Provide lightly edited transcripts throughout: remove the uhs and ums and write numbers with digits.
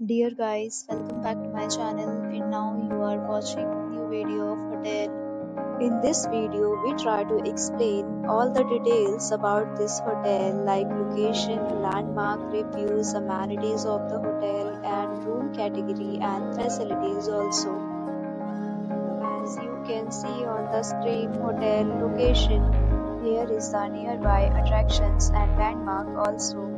Dear guys, welcome back to my channel and now you are watching new video of hotel. In this video, we try to explain all the details about this hotel like location, landmark, reviews, amenities of the hotel and room category and facilities also. As you can see on the screen, hotel location. Here is the nearby attractions and landmark also.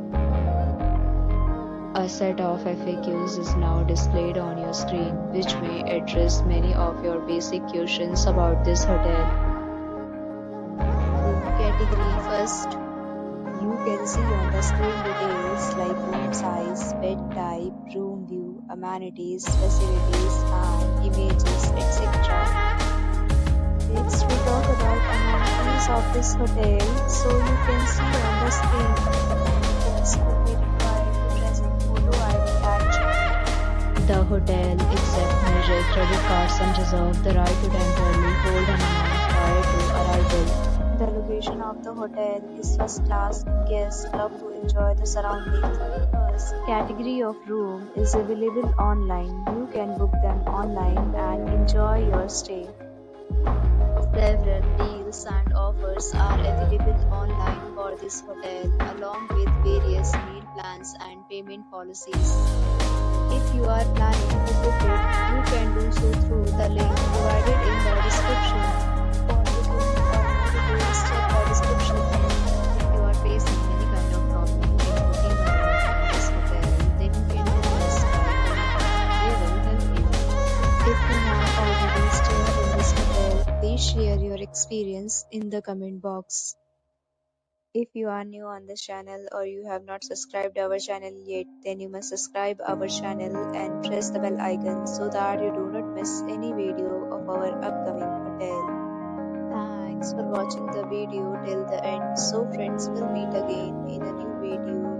A set of FAQs is now displayed on your screen, which may address many of your basic questions about this hotel. Room category first. You can see on the screen details like room size, bed type, room view, amenities, facilities, and images, etc. Next, we talk about amenities of this hotel. So you can see on the screen, details will be required to present photo ID and check. The hotel accepts major credit cards and reserves the right to temporarily hold an amount prior to arrival. The location of the hotel is first class. Guests love to enjoy the surroundings. First category of room is available online. You can book them online and enjoy your stay. Several deals and offers are available online for this hotel, along with various meal plans and payment policies. If you are planning to book it, you can do so through the link provided in the description. For booking or more details, check the description. If you are facing any kind of problem in booking a room in this hotel, then you can do this by calling. They will help you. If you have already stayed in this hotel, please share your experience in the comment box. If you are new on this channel or you have not subscribed our channel yet, then you must subscribe our channel and press the bell icon so that you do not miss any video of our upcoming hotel. Thanks for watching the video till the end. So friends, will meet again in a new video.